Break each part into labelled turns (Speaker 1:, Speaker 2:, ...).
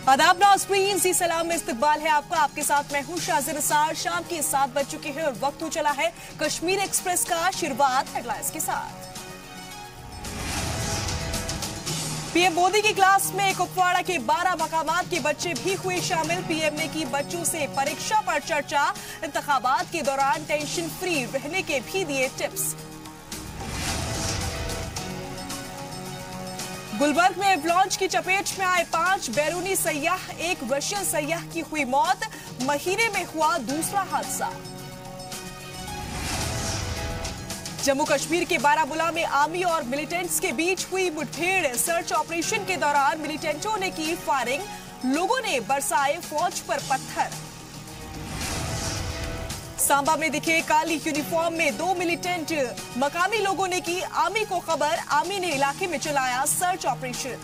Speaker 1: आदाब नाज़रीन, जी सलाम में इस्तकबाल है आपका। आपके साथ मैं हूं शाज़िर निसार। शाम के 7 बज चुके हैं और वक्त हो चला है कश्मीर एक्सप्रेस का। शुरुआत हेडलाइंस के साथ। पीएम मोदी की क्लास में कुपवाड़ा के 12 मकामात के बच्चे भी हुए शामिल। पीएम ने की बच्चों से परीक्षा पर चर्चा। इंतखाबात के दौरान टेंशन फ्री रहने के भी दिए टिप्स। गुलबर्ग में एवलांच की चपेट में आए 5 बैरूनी सैयाह, एक रशियन सैयाह की हुई मौत। महीने में हुआ दूसरा हादसा। जम्मू कश्मीर के बारामूला में आर्मी और मिलिटेंट्स के बीच हुई मुठभेड़। सर्च ऑपरेशन के दौरान मिलिटेंटों ने की फायरिंग, लोगों ने बरसाए फौज पर पत्थर। सांबा में दिखे काली यूनिफॉर्म में 2 मिलिटेंट, मकामी लोगों ने की आर्मी को खबर। आर्मी ने इलाके में चलाया सर्च ऑपरेशन।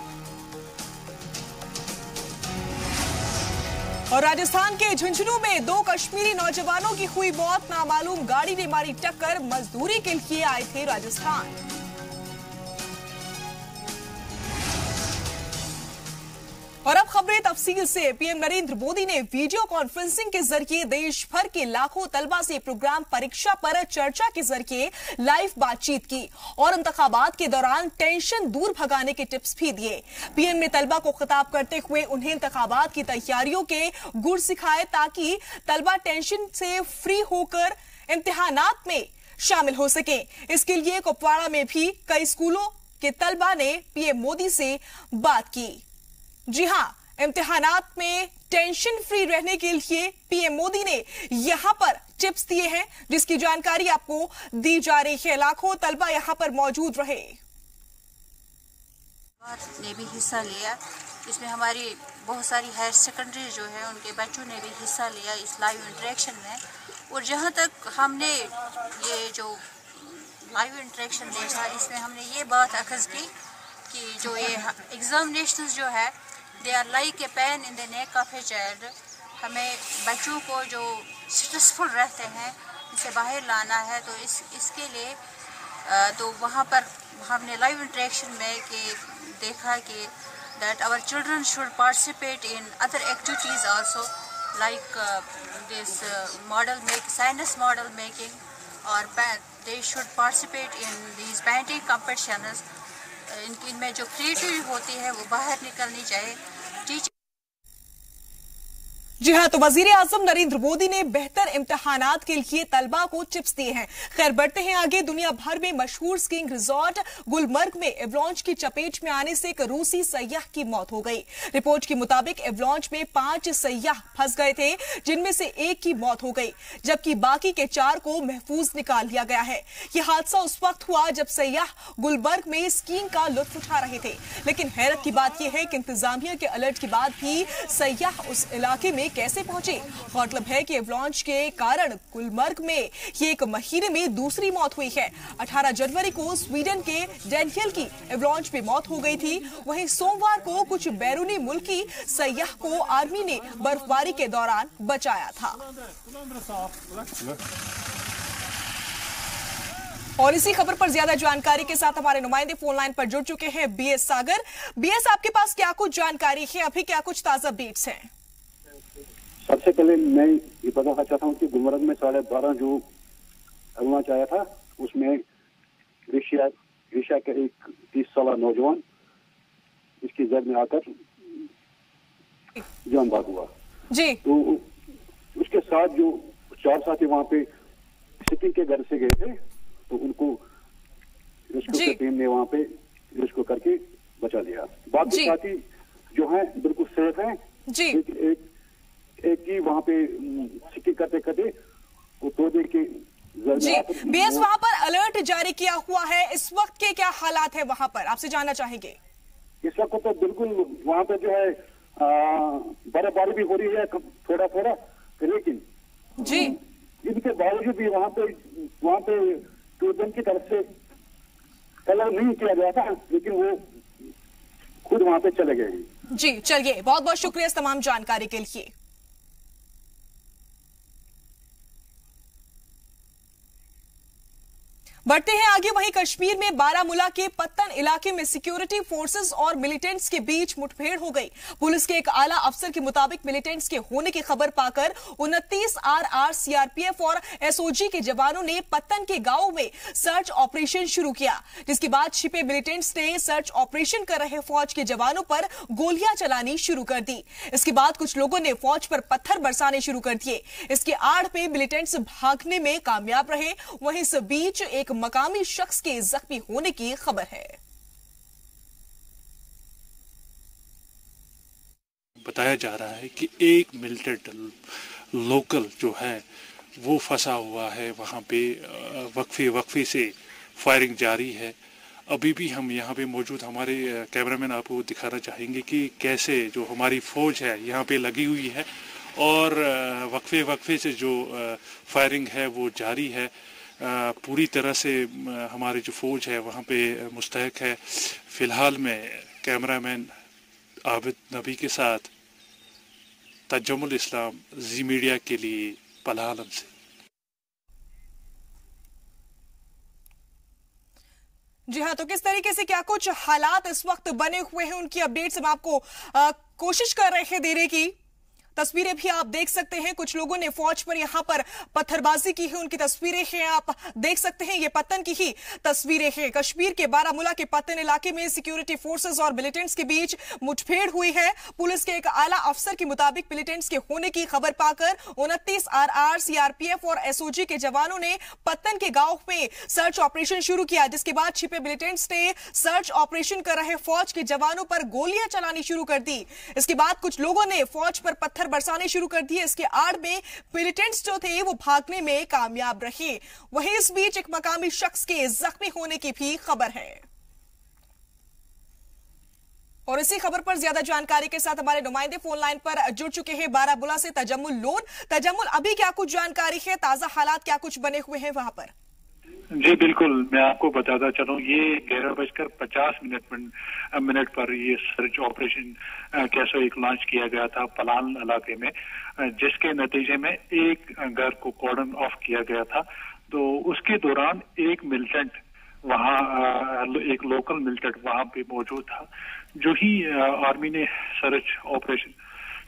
Speaker 1: और राजस्थान के झुंझुनू में 2 कश्मीरी नौजवानों की हुई मौत। नामालूम गाड़ी ने मारी टक्कर, मजदूरी के लिए आए थे राजस्थान। और अब खबरें तफसील से। पीएम नरेंद्र मोदी ने वीडियो कॉन्फ्रेंसिंग के जरिए देश भर के लाखों तलबा से प्रोग्राम परीक्षा पर चर्चा के जरिए लाइव बातचीत की और इंतखाबात के दौरान टेंशन दूर भगाने के टिप्स भी दिए। पीएम ने तलबा को खिताब करते हुए उन्हें इंतखाबात की तैयारियों के गुर सिखाए ताकि तलबा टेंशन से फ्री होकर इम्तिहानात में शामिल हो सके। इसके लिए कुपवाड़ा में भी कई स्कूलों के तलबा ने पीएम मोदी से बात की। जी हां, इम्तिहानात में टेंशन फ्री रहने के लिए पीएम मोदी ने यहां पर टिप्स दिए हैं, जिसकी जानकारी आपको दी जा रही है। लाखों तलबा यहां पर मौजूद रहे।
Speaker 2: ने भी हिस्सा लिया इसमें। हमारी बहुत सारी हायर सेकेंडरी जो है उनके बच्चों ने भी हिस्सा लिया इस लाइव इंटरेक्शन में। और जहां तक हमने ये जो लाइव इंटरेक्शन देखा, इसमें हमने ये बात अखज़ की कि जो ये एग्जामिनेशंस जो है they are like a pain in the neck of a child. हमें बच्चों को जो स्ट्रेसफुल रहते हैं इसे बाहर लाना है। तो इसके लिए तो वहाँ पर हमने लाइव इंटरेक्शन में कि देखा कि that our children should participate in other activities also like this model make science model making और they should participate in these painting competitions. इनमें जो क्रिएटिविटी होती है वो बाहर निकलनी चाहिए।
Speaker 1: जी हां, तो वजीर आजम नरेंद्र मोदी ने बेहतर इम्तिहानात के लिए तलबा को टिप्स दिए हैं। खैर, बढ़ते हैं आगे। दुनिया भर में मशहूर स्कीइंग रिजॉर्ट गुलमर्ग में एवलांच की चपेट में आने से एक रूसी सैयाह की मौत हो गई। रिपोर्ट के मुताबिक एवलांच में 5 सैयाह फंस गए थे, जिनमें से एक की मौत हो गई, जबकि बाकी के 4 को महफूज निकाल लिया गया है। यह हादसा उस वक्त हुआ जब सैयाह गुलमर्ग में स्कीइंग का लुत्फ उठा रहे थे। लेकिन हैरत की बात यह है कि इंतजामिया के अलर्ट के बाद भी सैयाह उस इलाके में कैसे पहुंचे। गौरतलब है कि एवलांच के कारण गुलमर्ग में ये एक महीने में दूसरी मौत हुई है। 18 जनवरी को स्वीडन के डेनियल की एवलांच में मौत हो गई थी। वहीं सोमवार को कुछ बैरूनी मुल्की सैयाह को आर्मी ने बर्फबारी के दौरान बचाया था। और इसी खबर पर ज्यादा जानकारी के साथ हमारे नुमाइंदे फोन लाइन पर जुड़ चुके हैं बीएस सागर। बीएस, आपके पास क्या कुछ जानकारी है? अभी क्या कुछ ताजा अपडेट्स हैं?
Speaker 3: सबसे पहले मैं ये बताना चाहता हूँ कि गुलमर्ग में 12:30 जो एवलांच आया था उसमें ऋषा का एक 30 साल नौजवान इसकी जद में आकर जान बाग हुआ जी। तो उसके साथ जो 4 साथी वहाँ पे सिटी के घर से गए थे, तो उनको रेस्क्यू टीम ने वहाँ पे रेस्क्यू करके बचा लिया। बाकी साथी जो हैं बिल्कुल सेफ हैं जी। एक ही वहाँ पे सिटी करते करते वो तोड़े के
Speaker 1: जी। बीएस, वहाँ पर अलर्ट जारी किया हुआ है, इस वक्त के क्या हालात है वहाँ पर, आपसे जानना चाहेंगे?
Speaker 3: इस वक्त तो बिल्कुल वहाँ पे जो है बर्फबारी भी हो रही है थोड़ा थोड़ा, लेकिन
Speaker 1: जी
Speaker 3: इनके बावजूद भी वहाँ पे टूरिज्म की तरफ से अलर्ट नहीं किया गया था, लेकिन वो खुद वहाँ पे चले गए हैं।
Speaker 1: जी, चलिए, बहुत बहुत शुक्रिया इस तमाम जानकारी के लिए। बढ़ते हैं आगे। वहीं कश्मीर में बारामूला के पत्तन इलाके में सिक्योरिटी फोर्सेस और मिलिटेंट्स के बीच मुठभेड़ हो गई। पुलिस के एक आला अफसर के मुताबिक मिलिटेंट्स के होने की खबर पाकर 29 RR सीआरपीएफ और एसओजी के जवानों ने पत्तन के गांव में सर्च ऑपरेशन शुरू किया, जिसके बाद छिपे मिलिटेंट्स ने सर्च ऑपरेशन कर रहे फौज के जवानों पर गोलियां चलानी शुरू कर दी। इसके बाद कुछ लोगों ने फौज पर पत्थर बरसाने शुरू कर दिए। इसके आड़ में मिलिटेंट्स भागने में कामयाब रहे। वहीं इस बीच एक मकामी शख्स के जख्मी होने की खबर है।
Speaker 4: बताया जा रहा है कि एक मिलिटेंट लोकल जो है वो फंसा हुआ है वहाँ पे। वक्फे से फायरिंग जारी है। अभी भी हम यहाँ पे मौजूद, हमारे कैमरामैन आपको दिखाना चाहेंगे कि कैसे जो हमारी फौज है यहाँ पे लगी हुई है और वक्फे से जो फायरिंग है वो जारी है। पूरी तरह से हमारी जो फौज है वहाँ पे मुस्तैक है। फिलहाल मैं कैमरामैन आबिद नबी के साथ तजम्मुल इस्लाम जी मीडिया के लिए पलाहलम से।
Speaker 1: जी हाँ, तो किस तरीके से क्या कुछ हालात इस वक्त बने हुए हैं उनकी अपडेट्स हम आपको कोशिश कर रहे हैं देने की। तस्वीरें भी आप देख सकते हैं। कुछ लोगों ने फौज पर यहां पर पत्थरबाजी की है, उनकी तस्वीरें हैं, आप देख सकते हैं। ये पत्तन की ही तस्वीरें हैं। कश्मीर के बारामूला के पत्तन इलाके में सिक्योरिटी फोर्सेस और मिलिटेंट्स के बीच मुठभेड़ हुई है। पुलिस के एक आला अफसर के मुताबिक मिलिटेंट्स के होने की खबर पाकर 29 RR सीआरपीएफ और एसओजी के जवानों ने पत्तन के गांव में सर्च ऑपरेशन शुरू किया, जिसके बाद छिपे मिलिटेंट्स ने सर्च ऑपरेशन कर रहे फौज के जवानों पर गोलियां चलानी शुरू कर दी। इसके बाद कुछ लोगों ने फौज पर पत्थर बरसाने शुरू कर दिए। इसके आड़ में मिलिटेंट्स जो थे वो भागने में कामयाब रहे। वहीं इस बीच एक मकामी शख्स के जख्मी होने की भी खबर है। और इसी खबर पर ज्यादा जानकारी के साथ हमारे नुमाइंदे फोन लाइन पर जुड़ चुके हैं बारामूला से तजम्मुल लोन। तजम्मुल, अभी क्या कुछ जानकारी है, ताजा हालात क्या कुछ बने हुए हैं वहां पर?
Speaker 5: जी बिल्कुल, मैं आपको बताता चलूं, ये 11:50 पर ये सर्च ऑपरेशन कैसे एक लॉन्च किया गया था पलान इलाके में, जिसके नतीजे में एक घर को कॉर्डन ऑफ किया गया था। तो उसके दौरान एक मिलिटेंट वहाँ, एक लोकल मिलिटेंट वहाँ पे मौजूद था। जो ही आर्मी ने सर्च ऑपरेशन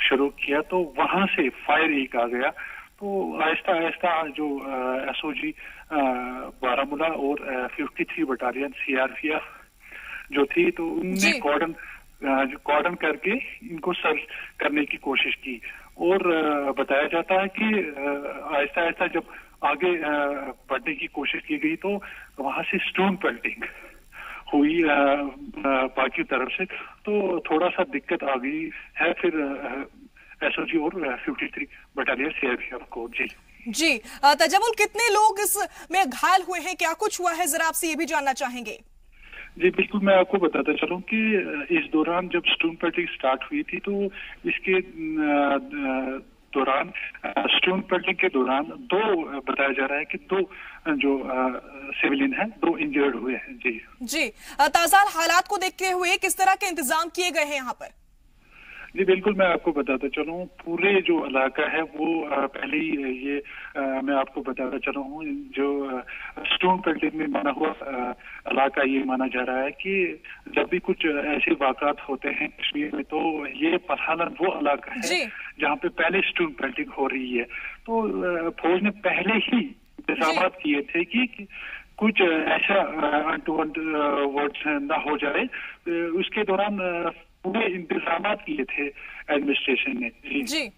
Speaker 5: शुरू किया तो वहां से फायर एक आ गया। तो आहिस्ता आहिस्ता जो एसओजी बारामूला और 53 बटालियन सीआरपीएफ जो थी, तो उनने कॉर्डन करके इनको सर्च करने की कोशिश की। और बताया जाता है कि आहिस्ता आहिस्ता जब आगे बढ़ने की कोशिश की गई तो वहां से स्टोन पेल्टिंग हुई बाकी तरफ से, तो थोड़ा सा दिक्कत आ गई है फिर एसओजी और 53 बटालियन सीआरपीएफ को। जी
Speaker 1: तजम्मुल, कितने लोग इसमें घायल हुए हैं, क्या कुछ हुआ है, जरा आपसे ये भी जानना चाहेंगे।
Speaker 5: जी बिल्कुल, मैं आपको बताता चलूं कि इस दौरान जब स्टोन पेल्टिंग स्टार्ट हुई थी तो इसके दौरान स्टोन पेल्टिंग के दौरान दो बताया जा रहा है कि दो जो सिविलियन हैं, 2 इंजर्ड हुए हैं। जी
Speaker 1: ताजा हालात को देखते हुए किस तरह के इंतजाम किए गए हैं यहाँ पर?
Speaker 5: जी बिल्कुल, मैं आपको बताता चलूं, पूरे जो इलाका है वो पहले ही ये मैं आपको बताता चला हूँ, जो स्टोन पेल्टिंग में बना हुआ इलाका ये माना जा रहा है कि जब भी कुछ ऐसे वाक़ात होते हैं कश्मीर में तो ये पठानन वो इलाका है जहाँ पे पहले स्टोन पेल्टिंग हो रही है। तो फौज ने पहले ही इंतजाम किए थे कि कुछ ऐसा अनटूवर्ड न हो जाए। उसके दौरान पूरे इंतजाम किए थे एडमिनिस्ट्रेशन ने।
Speaker 1: जी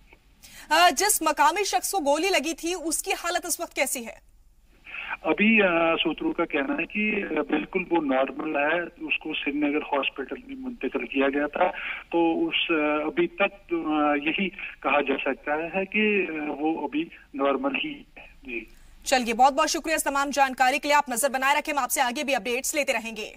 Speaker 1: जिस मकामी शख्स को गोली लगी थी उसकी हालत इस वक्त कैसी है?
Speaker 5: अभी सूत्रों का कहना है कि बिल्कुल वो नॉर्मल है, उसको श्रीनगर हॉस्पिटल में मुंतकिल किया गया था। तो उस अभी तक यही कहा जा सकता है कि वो अभी नॉर्मल ही है। जी
Speaker 1: चलिए, बहुत बहुत शुक्रिया इस तमाम जानकारी के लिए। आप नजर बनाए रखें, हम आपसे आगे भी अपडेट्स लेते रहेंगे।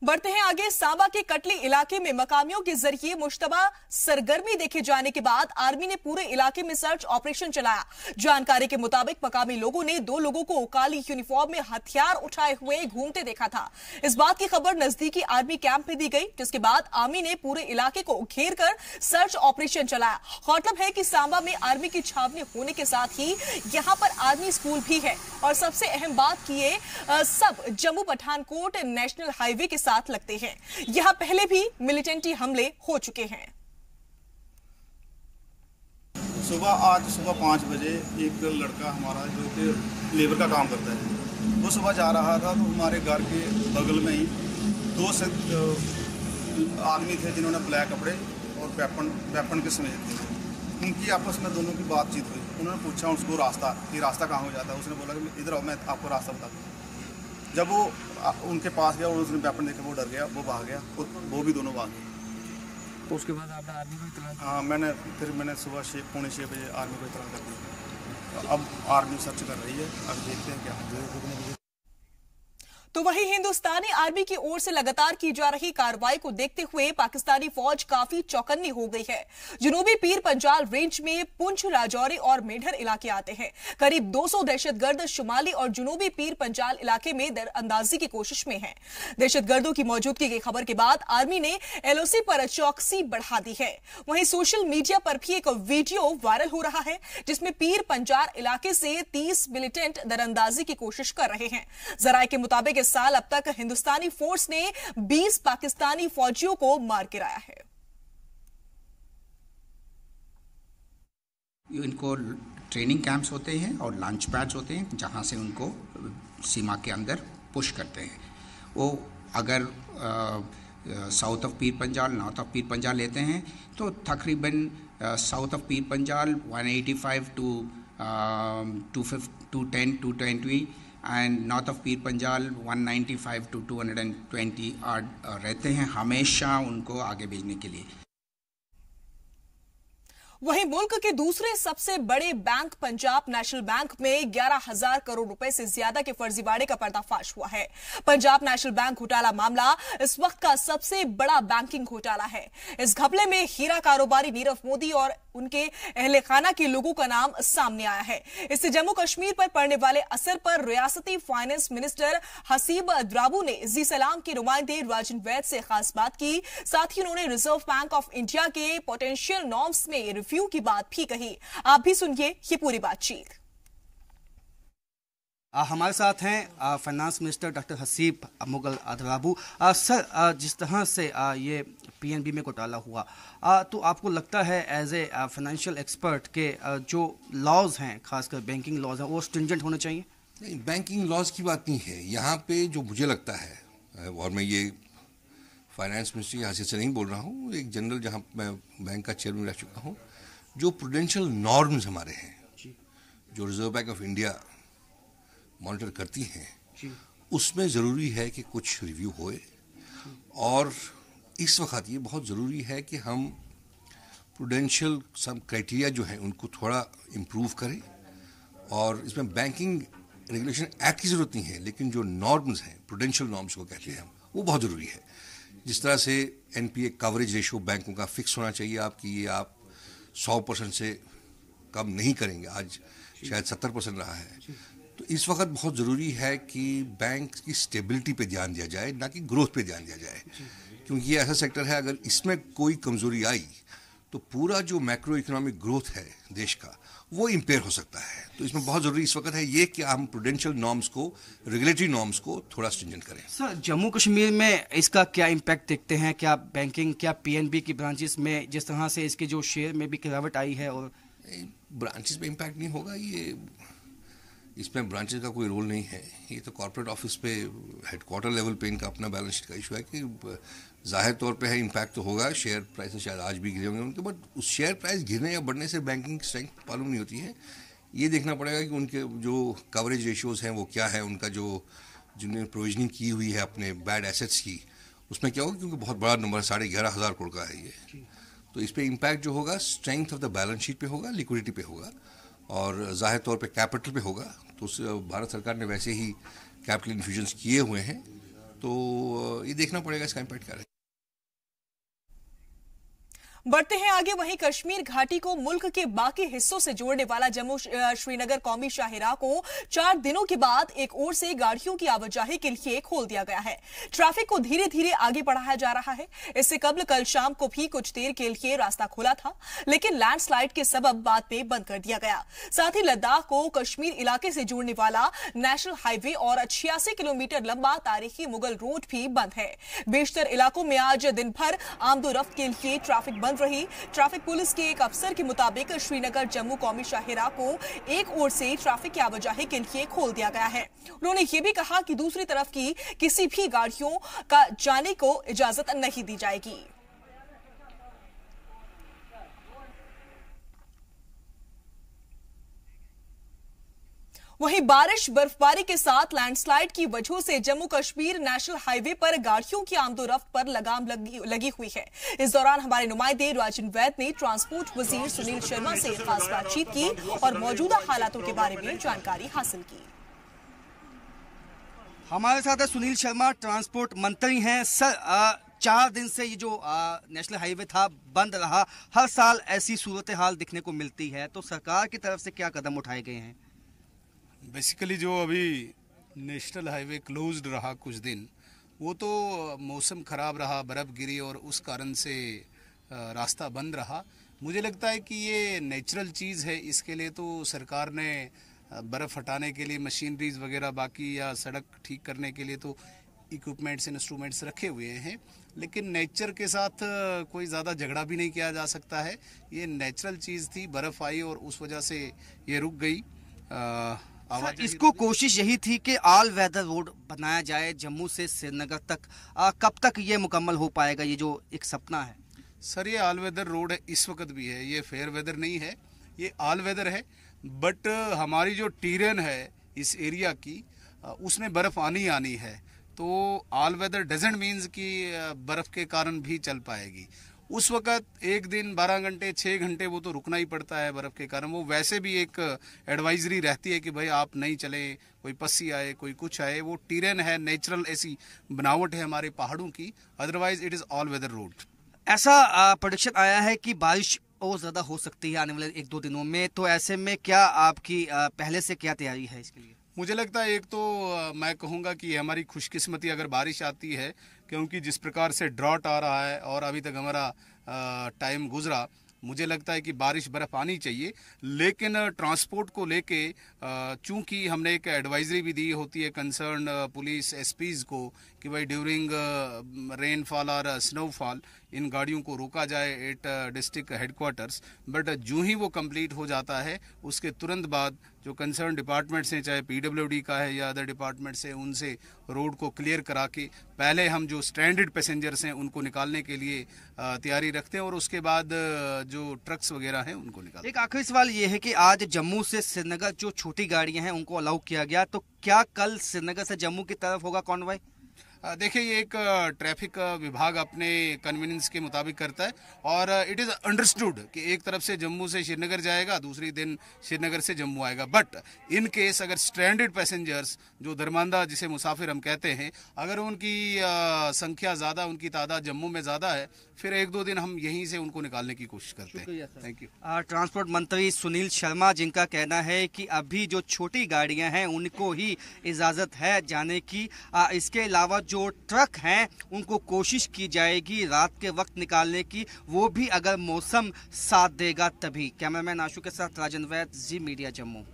Speaker 1: बढ़ते हैं आगे। सांबा के कटली इलाके में मकामियों के जरिए मुश्तबा सरगर्मी देखे जाने के बाद आर्मी ने पूरे इलाके में सर्च ऑपरेशन चलाया। जानकारी के मुताबिक मकामी लोगों ने 2 लोगों को काली यूनिफॉर्म में हथियार उठाए हुए घूमते देखा था। इस बात की खबर नजदीकी आर्मी कैंप में दी गई, जिसके बाद आर्मी ने पूरे इलाके को घेर कर सर्च ऑपरेशन चलाया। गौरतलब है कि सांबा में आर्मी की छावनी होने के साथ ही यहां पर आर्मी स्कूल भी है और सबसे अहम बात की ये सब जम्मू पठानकोट नेशनल हाईवे के साथ लगते हैं। यहां पहले भी मिलिटेंटी हमले हो चुके हैं।
Speaker 6: आज सुबह 5 बजे एक लड़का हमारा जो कि लेबर का काम करता है, वो सुबह जा रहा था तो हमारे घर के बगल में ही 2 आदमी थे जिन्होंने ब्लैक कपड़े और वेपन के समेत थे। उनकी आपस में दोनों की बातचीत हुई। उन्होंने पूछा उसको रास्ता कहाँ हो जाता है। उसने बोला कि इधर आओ, मैं आपको रास्ता बताता हूँ। जब वो उनके पास गया और उसने वेपन देखा, वो डर गया, वो भाग गया, वो भी दोनों भाग गए।
Speaker 7: उसके बाद आपने आर्मी को इत्तला?
Speaker 6: हाँ, मैंने सुबह 6-6:15 बजे आर्मी को इत्तला कर दी। अब आर्मी सर्च कर रही है, अब देखते हैं क्या।
Speaker 1: तो वहीं हिंदुस्तानी आर्मी की ओर से लगातार की जा रही कार्रवाई को देखते हुए पाकिस्तानी फौज काफी चौकन्नी हो गई है। जनूबी पीर पंजाल रेंज में पुंछ, राजौरी और मेढर इलाके आते हैं। करीब 200 दहशतगर्द शुमाली और जनूबी पीर पंजाल इलाके में दरअंदाजी की कोशिश में हैं। दहशतगर्दों की मौजूदगी की खबर के बाद आर्मी ने एलओसी पर चौकसी बढ़ा दी है। वहीं सोशल मीडिया पर भी एक वीडियो वायरल हो रहा है, जिसमें पीर पंजाल इलाके से 30 मिलिटेंट दरअंदाजी की कोशिश कर रहे हैं। जराये के मुताबिक इस साल अब तक हिंदुस्तानी फोर्स ने 20 पाकिस्तानी फौजियों को मार गिराया है।
Speaker 8: इनको ट्रेनिंग कैंप्स होते हैं और लॉन्च पैड्स होते हैं, जहां से उनको सीमा के अंदर पुश करते हैं। वो अगर south of Pir Panjal, north of Pir Panjal लेते हैं तो तकरीबन south of Pir Panjal 185 to 210, 220 and north of Pir Panjal 195 to 220 रहते हैं हमेशा उनको आगे भेजने के लिए।
Speaker 1: वहीं मुल्क के दूसरे सबसे बड़े बैंक पंजाब नेशनल बैंक में 11,000 करोड़ रुपए से ज्यादा के फर्जीवाड़े का पर्दाफाश हुआ है। पंजाब नेशनल बैंक घोटाला मामला इस वक्त का सबसे बड़ा बैंकिंग घोटाला है। इस घपले में हीरा कारोबारी नीरव मोदी और उनके अहले खाना के लोगों का नाम सामने आया है। इससे जम्मू कश्मीर पर पड़ने वाले असर पर रियासती फाइनेंस मिनिस्टर हसीब द्राबू ने जी सलाम के नुमाइंदे राजन वैद से खास बात की। साथ ही उन्होंने रिजर्व बैंक ऑफ इंडिया के पोटेंशियल नॉर्म्स में रिव्यू की बात भी कही। आप भी सुनिए ये पूरी बातचीत।
Speaker 7: हमारे साथ हैं finance minister doctor Haseeb Mughal Drabu. Sir, जिस तरह से ये पीएनबी में घोटाला हुआ, तो आपको लगता है एज ए फाइनेंशियल एक्सपर्ट के जो लॉज हैं, खासकर बैंकिंग लॉज हैं, वो स्ट्रिंजेंट होने चाहिए?
Speaker 9: नहीं, बैंकिंग लॉज की बात नहीं है यहाँ पे। जो मुझे लगता है, और मैं ये फाइनेंस मिनिस्टर की हैसियत से नहीं बोल रहा हूँ, एक जनरल जहाँ मैं बैंक का चेयरमैन रह चुका हूँ, जो प्रूडेंशियल नॉर्म्स हमारे हैं, जो reserve bank of India monitor करती हैं, उसमें ज़रूरी है कि कुछ रिव्यू होए। और इस वक्त ये बहुत ज़रूरी है कि हम प्रूडेंशियल सब क्राइटेरिया जो हैं उनको थोड़ा इम्प्रूव करें। और इसमें बैंकिंग रेगुलेशन एक्ट की ज़रूरत नहीं है, लेकिन जो नॉर्म्स हैं, प्रूडेंशियल नॉर्म्स को कहते हैं हम, वो बहुत ज़रूरी है। जिस तरह से एनपीए कवरेज रेशियो बैंकों का फिक्स होना चाहिए आपकी, ये आप 100% से कम नहीं करेंगे, आज शायद 70% रहा है। तो इस वक्त बहुत ज़रूरी है कि बैंक की स्टेबिलिटी पे ध्यान दिया जाए, ना कि ग्रोथ पे ध्यान दिया जाए, क्योंकि ये ऐसा सेक्टर है, अगर इसमें कोई कमज़ोरी आई तो पूरा जो मैक्रो इकोनॉमिक ग्रोथ है देश का, वो इम्पेयर हो सकता है। तो इसमें बहुत ज़रूरी इस वक्त है ये कि हम प्रूडेंशियल नॉर्म्स को, रेगुलेटरी नॉर्म्स को थोड़ा स्ट्रिंजेंट करें।
Speaker 7: सर, जम्मू कश्मीर में इसका क्या इम्पैक्ट देखते हैं? क्या बैंकिंग, क्या पीएनबी की ब्रांचेस में जिस तरह से इसके जो शेयर में भी गिरावट आई है? और
Speaker 9: ब्रांचेस में इम्पैक्ट नहीं होगा, ये इसमें ब्रांचेस का कोई रोल नहीं है। ये तो कॉर्पोरेट ऑफिस पे हेडक्वार्टर लेवल पे इनका अपना बैलेंस शीट का इशू है कि जाहिर तौर पे है इम्पैक्ट तो होगा। शेयर प्राइसेस शायद आज भी गिरे होंगे उनके, बट उस शेयर प्राइस गिरने या बढ़ने से बैंकिंग स्ट्रेंथ मालूम नहीं होती है। ये देखना पड़ेगा कि उनके जो कवरेज रेशियोज़ हैं वो क्या है, उनका जो जिन्होंने प्रोविजनिंग की हुई है अपने बैड एसेट्स की, उसमें क्या होगा, क्योंकि बहुत बड़ा नंबर 11,500 करोड़ का है ये। तो इस पर इम्पैक्ट जो होगा strength of the balance sheet पे होगा, लिक्विडिटी पे होगा और जाहिर तौर पे कैपिटल पे होगा। तो भारत सरकार ने वैसे ही कैपिटल इन्फ्यूजन्स किए हुए हैं तो ये देखना पड़ेगा इसका इम्पैक्ट क्या रहेगा।
Speaker 1: बढ़ते हैं आगे। वहीं कश्मीर घाटी को मुल्क के बाकी हिस्सों से जोड़ने वाला जम्मू श्रीनगर कौमी शाहराह को 4 दिनों के बाद एक ओर से गाड़ियों की आवाजाही के लिए खोल दिया गया है। ट्रैफिक को धीरे धीरे आगे बढ़ाया जा रहा है। इससे कबल कल शाम को भी कुछ देर के लिए रास्ता खुला था, लेकिन लैंडस्लाइड के सबब बाद में बंद कर दिया गया। साथ ही लद्दाख को कश्मीर इलाके से जोड़ने वाला नेशनल हाईवे और 86 किलोमीटर लंबा तारीखी मुगल रोड भी बंद है। बेशतर इलाकों में आज दिन भर आमदोरफ्त के लिए ट्रैफिक बंद रही। ट्रैफिक पुलिस के एक अफसर के मुताबिक श्रीनगर जम्मू कौमी शाहराह को एक ओर से ट्रैफिक की आवाजाही के लिए खोल दिया गया है। उन्होंने ये भी कहा कि दूसरी तरफ की किसी भी गाड़ियों का जाने को इजाजत नहीं दी जाएगी। वहीं बारिश बर्फबारी के साथ लैंडस्लाइड की वजह से जम्मू कश्मीर नेशनल हाईवे पर गाड़ियों की आमदोरफ्त पर लगाम लगी हुई है। इस दौरान हमारे नुमाइंदे राजन वैद ने ट्रांसपोर्ट वजीर सुनील शर्मा से खास बातचीत की और मौजूदा हालातों के बारे में जानकारी हासिल की।
Speaker 7: हमारे साथ सुनील शर्मा, ट्रांसपोर्ट मंत्री हैं। सर, 4 दिन से ये जो नेशनल हाईवे था बंद रहा, हर साल ऐसी सूरत हाल दिखने को मिलती है, तो सरकार की तरफ से क्या कदम उठाए गए हैं?
Speaker 10: बेसिकली जो अभी नेशनल हाईवे क्लोज्ड रहा कुछ दिन, वो तो मौसम ख़राब रहा, बर्फ़ गिरी और उस कारण से रास्ता बंद रहा। मुझे लगता है कि ये नेचुरल चीज़ है। इसके लिए तो सरकार ने बर्फ़ हटाने के लिए मशीनरीज वगैरह बाकी या सड़क ठीक करने के लिए तो इक्विपमेंट्स इंस्ट्रूमेंट्स रखे हुए हैं, लेकिन नेचर के साथ कोई ज़्यादा झगड़ा भी नहीं किया जा सकता है। ये नेचुरल चीज़ थी, बर्फ़ आई और उस वजह से ये रुक गई।
Speaker 7: इसको कोशिश यही थी कि ऑल वेदर रोड बनाया जाए जम्मू से श्रीनगर तक। कब तक ये मुकम्मल हो पाएगा, ये जो एक सपना है?
Speaker 10: सर, ये ऑल वेदर रोड है, इस वक्त भी है। ये फेयर वेदर नहीं है, ये ऑल वेदर है। बट हमारी जो टेरेन है इस एरिया की, उसमें बर्फ़ आनी है। तो ऑल वेदर डजेंट मीन्स कि बर्फ़ के कारण भी चल पाएगी। उस वक्त 1 दिन 12 घंटे 6 घंटे वो तो रुकना ही पड़ता है बर्फ़ के कारण। वो वैसे भी एक एडवाइजरी रहती है कि भाई आप नहीं चले, कोई पस्सी आए, कोई कुछ आए। वो टेरेन है, नेचुरल ऐसी बनावट है हमारे पहाड़ों की। Otherwise it is all weather road.
Speaker 7: ऐसा प्रेडिक्शन आया है कि बारिश और ज़्यादा हो सकती है आने वाले 1-2 दिनों में, तो ऐसे में क्या आपकी पहले से क्या तैयारी है इसके लिए?
Speaker 10: मुझे लगता है एक तो मैं कहूँगा कि हमारी खुशकिस्मती अगर बारिश आती है, क्योंकि जिस प्रकार से ड्रॉट आ रहा है और अभी तक हमारा टाइम गुजरा, मुझे लगता है कि बारिश बर्फ़ आनी चाहिए। लेकिन ट्रांसपोर्ट को लेके चूंकि हमने एक एडवाइजरी भी दी होती है कंसर्न पुलिस एसपीज़ को कि भाई ड्यूरिंग रेनफॉल और स्नोफॉल इन गाड़ियों को रोका जाए एट डिस्ट्रिक्ट हेडक्वार्टर्स। बट जो ही वो कंप्लीट हो जाता है उसके तुरंत बाद जो कंसर्न डिपार्टमेंट्स हैं, चाहे पीडब्ल्यूडी का है या अदर डिपार्टमेंट्स हैं, उनसे रोड को क्लियर करा के पहले हम जो स्ट्रैंडेड पैसेंजर्स हैं उनको निकालने के लिए तैयारी रखते हैं और उसके बाद जो ट्रक्स वगैरह हैं उनको निकालते हैं।
Speaker 7: एक आखिरी सवाल ये है कि आज जम्मू से श्रीनगर जो छोटी गाड़ियां हैं उनको अलाउ किया गया, तो क्या कल श्रीनगर से जम्मू की तरफ होगा कॉन्वॉय?
Speaker 10: देखिए, ये एक ट्रैफिक विभाग अपने कन्वीनियंस के मुताबिक करता है और इट इज़ अंडरस्टूड कि एक तरफ से जम्मू से श्रीनगर जाएगा, दूसरी दिन श्रीनगर से जम्मू आएगा। बट इन केस अगर स्ट्रैंडेड पैसेंजर्स जो दरमांदा जिसे मुसाफिर हम कहते हैं, अगर उनकी संख्या ज़्यादा, उनकी तादाद जम्मू में ज़्यादा है, फिर 1-2 दिन हम यहीं से उनको निकालने की कोशिश करते हैं। Thank you.
Speaker 7: ट्रांसपोर्ट मंत्री सुनील शर्मा, जिनका कहना है कि अभी जो छोटी गाड़ियां हैं उनको ही इजाज़त है जाने की, इसके अलावा जो ट्रक हैं उनको कोशिश की जाएगी रात के वक्त निकालने की, वो भी अगर मौसम साथ देगा तभी। कैमरामैन आशु के साथ राजन वैद, जी मीडिया, जम्मू।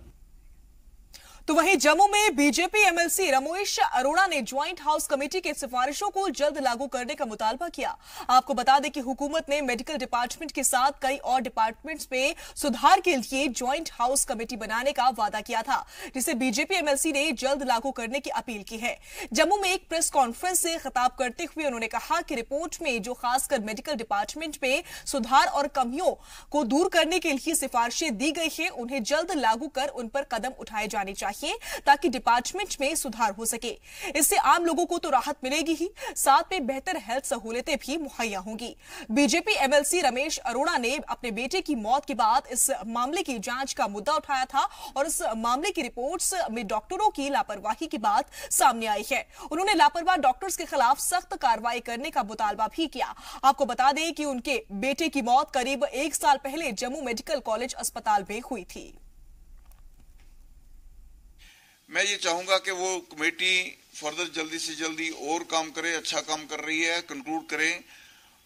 Speaker 1: तो वहीं जम्मू में बीजेपी एमएलसी रमेश अरोड़ा ने ज्वाइंट हाउस कमेटी की सिफारिशों को जल्द लागू करने का मुतालबा किया। आपको बता दें कि हुकूमत ने मेडिकल डिपार्टमेंट के साथ कई और डिपार्टमेंट्स में सुधार के लिए ज्वाइंट हाउस कमेटी बनाने का वादा किया था, जिसे बीजेपी एमएलसी ने जल्द लागू करने की अपील की है। जम्मू में एक प्रेस कॉन्फ्रेंस से खिताब करते हुए उन्होंने कहा कि रिपोर्ट में जो खासकर मेडिकल डिपार्टमेंट में सुधार और कमियों को दूर करने के लिए सिफारिशें दी गई है, उन्हें जल्द लागू कर उन पर कदम उठाए जाने चाहिए। चाहिए ताकि डिपार्टमेंट में सुधार हो सके। इससे आम लोगों को तो राहत मिलेगी ही, साथ में बेहतर हेल्थ सहूलियतें भी मुहैया होंगी। बीजेपी एमएलसी रमेश अरोड़ा ने अपने बेटे की मौत के बाद इस मामले की जांच का मुद्दा उठाया था और इस मामले की रिपोर्ट्स में डॉक्टरों की लापरवाही की बात सामने आई है। उन्होंने लापरवाह डॉक्टर्स के खिलाफ सख्त कार्रवाई करने का मुतालबा भी किया। आपको बता दें कि उनके बेटे की मौत करीब 1 साल पहले जम्मू मेडिकल कॉलेज अस्पताल में हुई थी।
Speaker 11: मैं ये चाहूंगा कि वो कमेटी फर्दर जल्दी से जल्दी और काम करे, अच्छा काम कर रही है, कंक्लूड करें।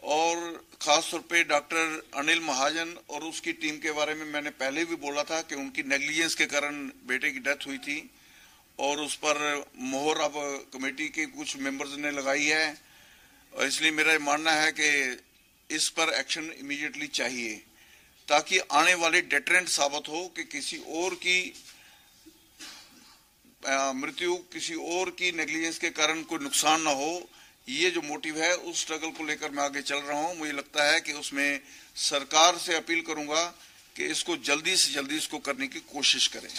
Speaker 11: और खास तौर पे डॉक्टर अनिल महाजन और उसकी टीम के बारे में मैंने पहले भी बोला था कि उनकी नेग्लिजेंस के कारण बेटे की डेथ हुई थी और उस पर मोहर अब कमेटी के कुछ मेंबर्स ने लगाई है। और इसलिए मेरा मानना है कि इस पर एक्शन इमीडिएटली चाहिए ताकि आने वाले डेटरेंट साबित हो कि किसी और की मृत्यु, किसी और की नेग्लिजेंस के कारण कोई नुकसान ना हो। ये जो मोटिव है उस स्ट्रगल को लेकर मैं आगे चल रहा हूं। मुझे लगता है कि उसमें सरकार से अपील करूंगा कि इसको जल्दी से जल्दी इसको करने की कोशिश करें।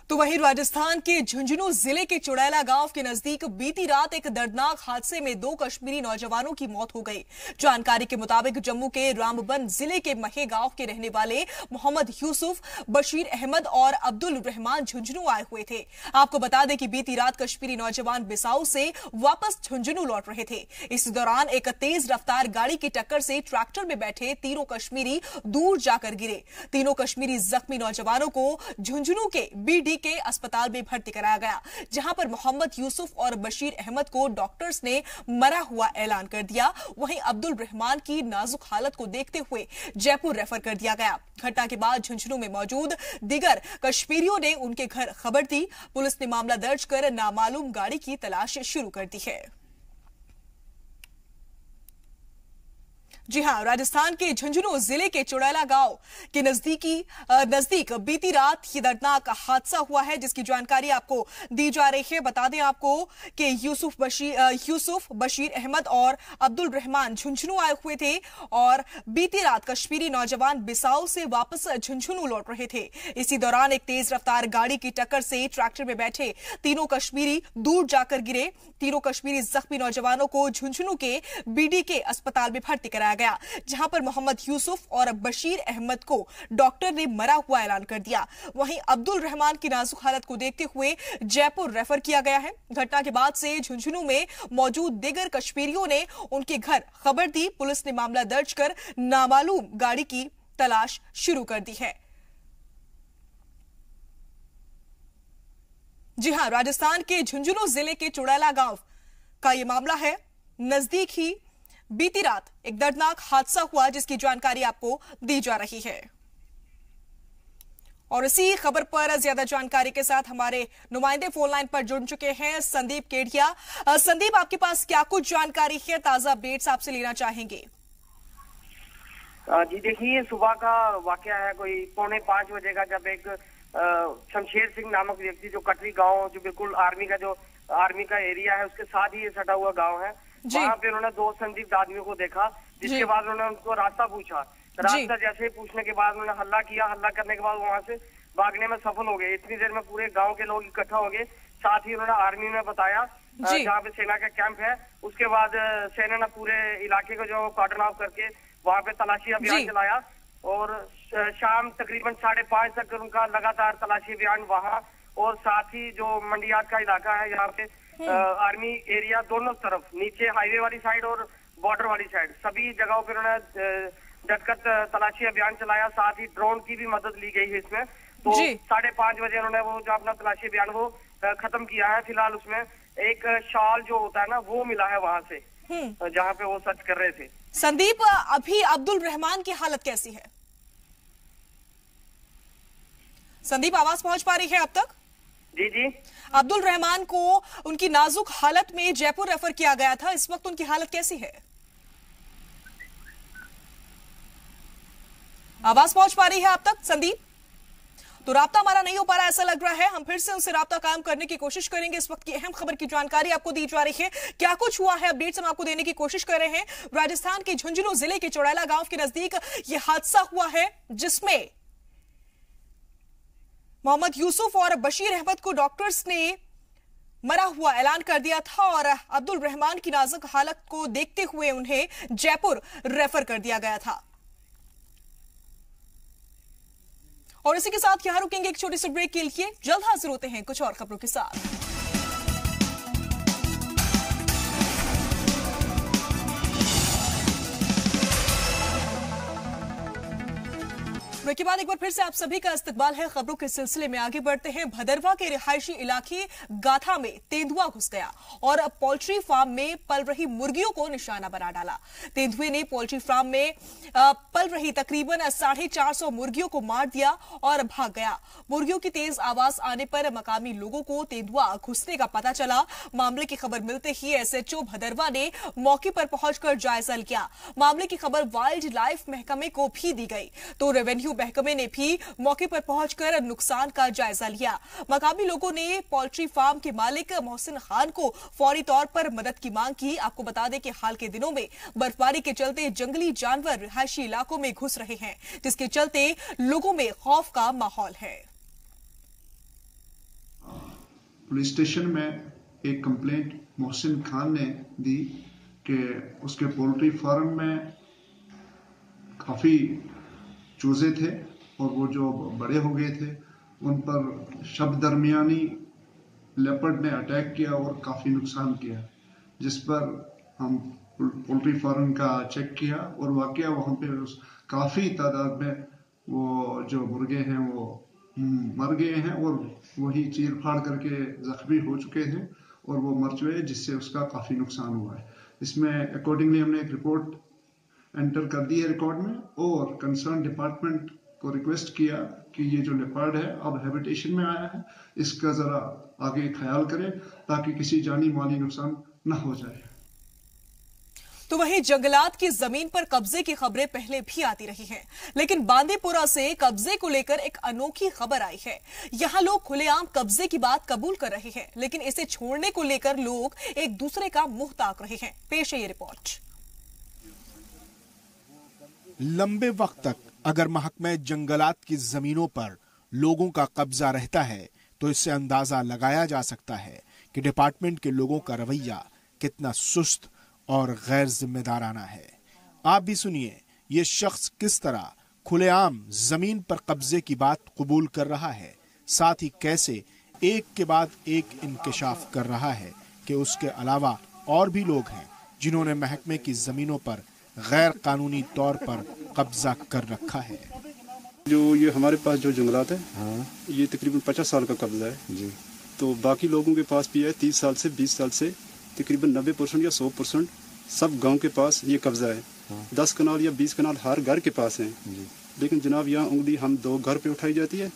Speaker 1: तो वहीं राजस्थान के झुंझुनू जिले के चुड़ैला गांव के नजदीक बीती रात एक दर्दनाक हादसे में 2 कश्मीरी नौजवानों की मौत हो गई। जानकारी के मुताबिक जम्मू के रामबन जिले के महे गांव के रहने वाले मोहम्मद यूसुफ, बशीर अहमद और अब्दुल रहमान झुंझुनू आए हुए थे। आपको बता दें कि बीती रात कश्मीरी नौजवान बिसाऊ से वापस झुंझुनू लौट रहे थे। इस दौरान एक तेज रफ्तार गाड़ी की टक्कर से ट्रैक्टर में बैठे तीनों कश्मीरी दूर जाकर गिरे। तीनों कश्मीरी जख्मी नौजवानों को झुंझुनू के बीडी के अस्पताल में भर्ती कराया गया, जहां पर मोहम्मद यूसुफ और बशीर अहमद को डॉक्टर्स ने मरा हुआ ऐलान कर दिया। वहीं अब्दुल रहमान की नाजुक हालत को देखते हुए जयपुर रेफर कर दिया गया। घटना के बाद झुंझुनू में मौजूद दीगर कश्मीरियों ने उनके घर खबर दी। पुलिस ने मामला दर्ज कर नामालूम गाड़ी की तलाश शुरू कर दी है। जी हां, राजस्थान के झुंझुनू जिले के चुड़ैला गांव के नजदीक बीती रात ये दर्दनाक हादसा हुआ है, जिसकी जानकारी आपको दी जा रही है। बता दें आपको कि यूसुफ, बशीर अहमद और अब्दुल रहमान झुंझुनू आए हुए थे और बीती रात कश्मीरी नौजवान बिसाऊ से वापस झुंझुनू लौट रहे थे। इसी दौरान एक तेज रफ्तार गाड़ी की टक्कर से ट्रैक्टर में बैठे तीनों कश्मीरी दूर जाकर गिरे। तीनों कश्मीरी जख्मी नौजवानों को झुंझुनू के बीडी के अस्पताल में भर्ती कराया गया, जहां पर मोहम्मद यूसुफ और बशीर अहमद को डॉक्टर ने मरा हुआ ऐलान कर दिया। वहीं अब्दुल रहमान की नाजुक हालत को देखते हुए जयपुर रेफर किया गया है। घटना के बाद से झुंझुनू में मौजूद दीगर कश्मीरियों ने उनके घर खबर दी। पुलिस ने मामला दर्ज कर नामालूम गाड़ी की तलाश शुरू कर दी है। जी हां, राजस्थान के झुंझुनू जिले के चुड़ैला गांव का यह मामला है। नजदीक ही बीती रात एक दर्दनाक हादसा हुआ, जिसकी जानकारी आपको दी जा रही है। और इसी खबर पर ज्यादा जानकारी के साथ हमारे नुमाइंदे फोन लाइन पर जुड़ चुके हैं संदीप केडिया। संदीप, आपके पास क्या कुछ जानकारी है, ताजा अपडेट्स आपसे लेना चाहेंगे।
Speaker 12: जी देखिए, सुबह का वाकया है, कोई 4:45 बजे का, जब एक शमशेर सिंह नामक व्यक्ति जो कटरी गांव, जो बिल्कुल आर्मी का एरिया है, उसके साथ ही ये सटा हुआ गांव है, वहाँ पे उन्होंने 2 संदिग्ध आदमियों को देखा, जिसके बाद उन्होंने उनको रास्ता पूछा। रास्ता जैसे ही पूछने के बाद उन्होंने हल्ला किया। हल्ला करने के बाद वहाँ से भागने में सफल हो गए। इतनी देर में पूरे गांव के लोग इकट्ठा हो गए। साथ ही उन्होंने आर्मी में बताया जहाँ पे सेना का कैंप है। उसके बाद सेना ने पूरे इलाके को जो कॉर्डन ऑफ करके वहाँ पे तलाशी अभियान चलाया और शाम तकरीबन 5:30 तक उनका लगातार तलाशी अभियान वहाँ, और साथ ही जो मंडियात का इलाका है, यहाँ पे आर्मी एरिया दोनों तरफ, नीचे हाईवे वाली साइड और बॉर्डर वाली साइड, सभी जगहों पर उन्होंने डटकर तलाशी अभियान चलाया। साथ ही ड्रोन की भी मदद ली गई है इसमें। तो 5:30 बजे उन्होंने वो जो अपना तलाशी अभियान वो खत्म किया है। फिलहाल उसमें एक शाल जो होता है ना, वो मिला है वहां से, जहाँ पे वो सर्च कर रहे थे।
Speaker 1: संदीप, अभी अब्दुल रहमान की हालत कैसी है? संदीप, आवाज पहुंच पा रही है अब तक?
Speaker 12: जी जी।
Speaker 1: अब्दुल रहमान को उनकी नाजुक हालत में जयपुर रेफर किया गया था, इस वक्त उनकी हालत कैसी है? आवाज पहुंच पा रही है अब तक संदीप? तो राब्ता हमारा नहीं हो पा रहा, ऐसा लग रहा है। हम फिर से उनसे राब्ता कायम करने की कोशिश करेंगे। इस वक्त की अहम खबर की जानकारी आपको दी जा रही है। क्या कुछ हुआ है, अपडेट्स हम आपको देने की कोशिश कर रहे हैं। राजस्थान के झुंझुनू जिले के चुड़ैला गांव के नजदीक यह हादसा हुआ है, जिसमें मोहम्मद यूसुफ और बशीर अहमद को डॉक्टर्स ने मरा हुआ ऐलान कर दिया था और अब्दुल रहमान की नाजुक हालत को देखते हुए उन्हें जयपुर रेफर कर दिया गया था। और इसी के साथ यहां रुकेंगे एक छोटे से ब्रेक के लिए। जल्द हाजिर होते हैं कुछ और खबरों के साथ। ब्रेक के बाद एक बार फिर से आप सभी का इस्तकबाल है। खबरों के सिलसिले में आगे बढ़ते हैं। भदरवा के रिहायशी इलाके गाथा में तेंदुआ घुस गया और पोल्ट्री फार्म में पल रही मुर्गियों को निशाना बना डाला। तेंदुए ने पोल्ट्री फार्म में पल रही तकरीबन 450 मुर्गियों को मार दिया और भाग गया। मुर्गियों की तेज आवाज आने पर मकामी लोगों को तेंदुआ घुसने का पता चला। मामले की खबर मिलते ही एसएचओ भदरवा ने मौके पर पहुंचकर जायजा लिया। मामले की खबर वाइल्ड लाइफ महकमे को भी दी गई तो रेवेन्यू महकमे ने भी मौके पर पहुंचकर नुकसान का जायजा लिया। मकामी लोगों ने पोल्ट्री फार्म के मालिक मोहसिन खान को फौरी तौर पर मदद की मांग की। आपको बता दें कि हाल के दिनों में बर्फबारी के चलते जंगली जानवर रिहायशी इलाकों में घुस रहे हैं, जिसके चलते लोगों में खौफ का माहौल है।
Speaker 13: पुलिस स्टेशन में एक कंप्लेंट मोहसिन खान ने दी कि उसके पोल्ट्री फार्म में काफी चूजे थे और वो जो बड़े हो गए थे उन पर शब दरमियानी लेपर्ड ने अटैक किया और काफ़ी नुकसान किया, जिस पर हम पोल्ट्री फार्म का चेक किया और वाकया वहाँ पे काफ़ी तादाद में वो जो मुर्गे हैं वो मर गए हैं और वही चीर फाड़ करके जख्मी हो चुके थे और वो मर चुके, जिससे उसका काफ़ी नुकसान हुआ है। इसमें अकॉर्डिंगली हमने एक रिपोर्ट एंटर कर दी है रिकॉर्ड में और कंसर्न डिपार्टमेंट को रिक्वेस्ट किया कि ये जो लेपर्ड है अब हैबिटेशन में आया है, इसका जरा आगे ख्याल करें ताकि किसी जानी माली नुकसान न हो जाए।
Speaker 1: तो वहीं जंगलात की जमीन पर कब्जे की खबरें पहले भी आती रही हैं, लेकिन बांदीपुरा से कब्जे को लेकर एक अनोखी खबर आई है। यहां लोग खुलेआम कब्जे की बात कबूल कर रहे हैं, लेकिन इसे छोड़ने को लेकर लोग एक दूसरे का मुंह ताक रहे हैं। पेश है ये रिपोर्ट।
Speaker 14: लंबे वक्त तक अगर महकमे जंगलात की जमीनों पर लोगों का कब्जा रहता है तो इससे अंदाजा लगाया जा सकता है कि डिपार्टमेंट के लोगों का रवैया कितना सुस्त और गैर जिम्मेदाराना है। आप भी सुनिए ये शख्स किस तरह खुलेआम जमीन पर कब्जे की बात कबूल कर रहा है, साथ ही कैसे एक के बाद एक इंकशाफ कर रहा है कि उसके अलावा और भी लोग हैं जिन्होंने महकमे की जमीनों पर गैर कानूनी तौर पर कब्जा कर रखा है।
Speaker 15: जो ये हमारे पास जो जंगलात है, ये तकरीबन 50 साल का कब्जा है जी। तो बाकी लोगों के पास भी है 30 साल से 20 साल से तकरीबन 90% या 100% सब गांव के पास ये कब्जा है। 10 कनाल या 20 कनाल हर घर के पास है। लेकिन जनाब यहाँ उंगली हम 2 घर पे उठाई जाती है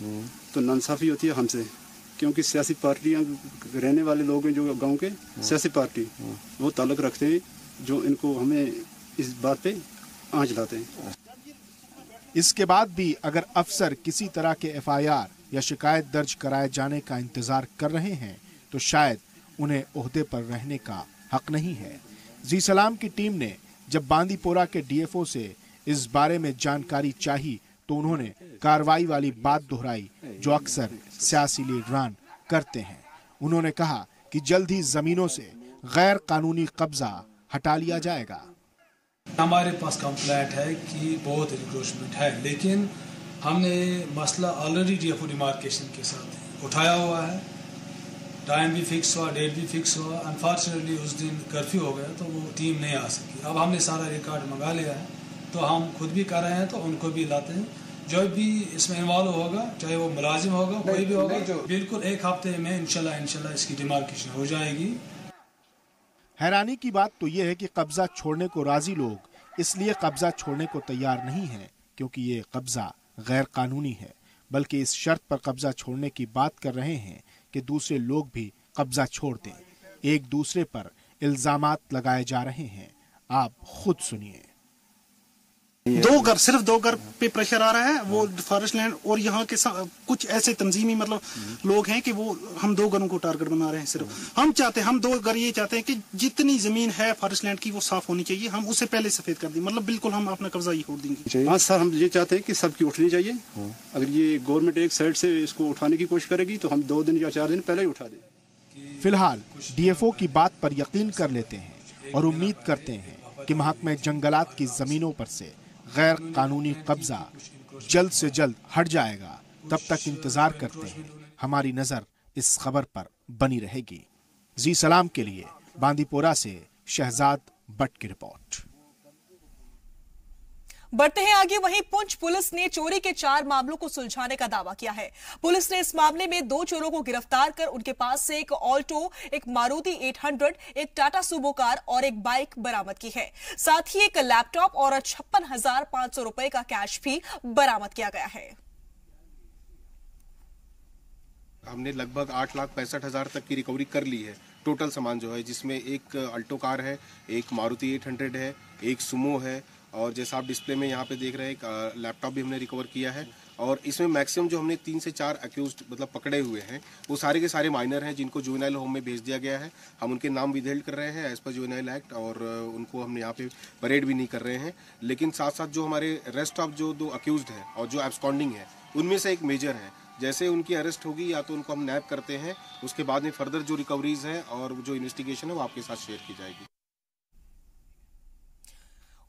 Speaker 15: तो नाइंसाफी होती है हमसे, क्योंकि सियासी पार्टियां रहने वाले लोग हैं जो गांव के सियासी पार्टी वो ताल्लुक रखते हैं जो इनको हमें इस बात पे आंच लाते हैं।
Speaker 14: इसके बाद भी अगर अफसर किसी तरह के एफआईआर या शिकायत दर्ज कराए जाने का इंतजार कर रहे हैं तो शायद उन्हें ओहदे पर रहने का हक नहीं है। जी सलाम की टीम ने जब बांदीपोरा के डीएफओ से इस बारे में जानकारी चाही तो उन्होंने कार्रवाई वाली बात दोहराई जो अक्सर सियासी लीडरान करते हैं। उन्होंने कहा कि जल्द ही जमीनों से गैर कानूनी कब्जा हटा लिया जाएगा।
Speaker 16: हमारे पास कंप्लेंट है कि बहुत इंक्रोचमेंट है, लेकिन हमने मसला ऑलरेडी डीएफओ डिमार्केशन के साथ उठाया हुआ है। टाइम भी फिक्स हुआ, डेट भी फिक्स हुआ। अनफॉर्चुनेटली उस दिन कर्फ्यू हो गया तो वो टीम नहीं आ सकी। अब हमने सारा रिकॉर्ड मंगा लिया है तो हम खुद भी कर रहे हैं तो उनको भी लाते हैं। जो भी इसमें इन्वॉल्व होगा, चाहे वो मुलाजिम होगा कोई भी होगा, बिल्कुल 1 हफ्ते में इंशाल्लाह इसकी डिमार्केशन हो जाएगी।
Speaker 14: हैरानी की बात तो यह है कि कब्जा छोड़ने को राजी लोग इसलिए कब्जा छोड़ने को तैयार नहीं है क्योंकि ये कब्जा गैर कानूनी है, बल्कि इस शर्त पर कब्जा छोड़ने की बात कर रहे हैं कि दूसरे लोग भी कब्जा छोड़ दें। एक दूसरे पर इल्जामात लगाए जा रहे हैं। आप खुद सुनिए।
Speaker 17: सिर्फ 2 घर पे प्रेशर आ रहा है, वो फॉरेस्ट लैंड, और यहाँ के कुछ ऐसे तंजीमी मतलब लोग हैं कि वो हम 2 घरों को टारगेट बना रहे हैं। सिर्फ हम 2 घर ये चाहते हैं कि जितनी जमीन है फॉरेस्ट लैंड की वो साफ होनी चाहिए, हम उसे पहले सफेद कर दें, मतलब बिल्कुल हम अपना कब्जा ही छोड़ देंगे।
Speaker 15: हाँ सर, हम ये चाहते हैं कि सबकी उठनी चाहिए। अगर ये गवर्नमेंट एक साइड से इसको उठाने की कोशिश करेगी तो हम 2 दिन या 4 दिन पहले ही उठा दें।
Speaker 14: फिलहाल DFO की बात पर यकीन कर लेते हैं और उम्मीद करते हैं कि महकमे जंगलात की जमीनों पर से गैर कानूनी कब्जा जल्द से जल्द हट जाएगा। तब तक इंतजार करते हैं, हमारी नजर इस खबर पर बनी रहेगी। जी सलाम के लिए बांदीपोरा से शहजाद बट की रिपोर्ट।
Speaker 1: बढ़ते हैं आगे। वहीं पुंछ पुलिस ने चोरी के 4 मामलों को सुलझाने का दावा किया है। पुलिस ने इस मामले में 2 चोरों को गिरफ्तार कर उनके पास से एक ऑल्टो, एक मारुति 800, एक टाटा सुमो कार और एक बाइक बरामद की है। साथ ही एक लैपटॉप और 56,500 रुपए का कैश भी बरामद किया गया है।
Speaker 18: हमने लगभग 8,65,000 तक की रिकवरी कर ली है टोटल सामान जो है, जिसमें एक अल्टो कार है, एक मारुति 800 है, एक सुमो है, और जैसा आप डिस्प्ले में यहाँ पे देख रहे हैं एक लैपटॉप भी हमने रिकवर किया है। और इसमें मैक्सिमम जो हमने 3 से 4 अक्यूज्ड मतलब पकड़े हुए हैं वो सारे के सारे माइनर हैं, जिनको जुवेनाइल होम में भेज दिया गया है। हम उनके नाम विदहेल्ड कर रहे हैं एज पर जुवेनाइल एक्ट, और उनको हम यहाँ पे परेड भी नहीं कर रहे हैं। लेकिन साथ साथ जो हमारे रेस्ट ऑफ जो 2 अक्यूज्ड हैं और जो एब्सकॉन्डिंग है, उनमें से एक मेजर है। जैसे उनकी अरेस्ट होगी या तो उनको हम नैप करते हैं, उसके बाद में फर्दर जो रिकवरीज हैं और जो इन्वेस्टिगेशन है वो आपके साथ शेयर की जाएगी।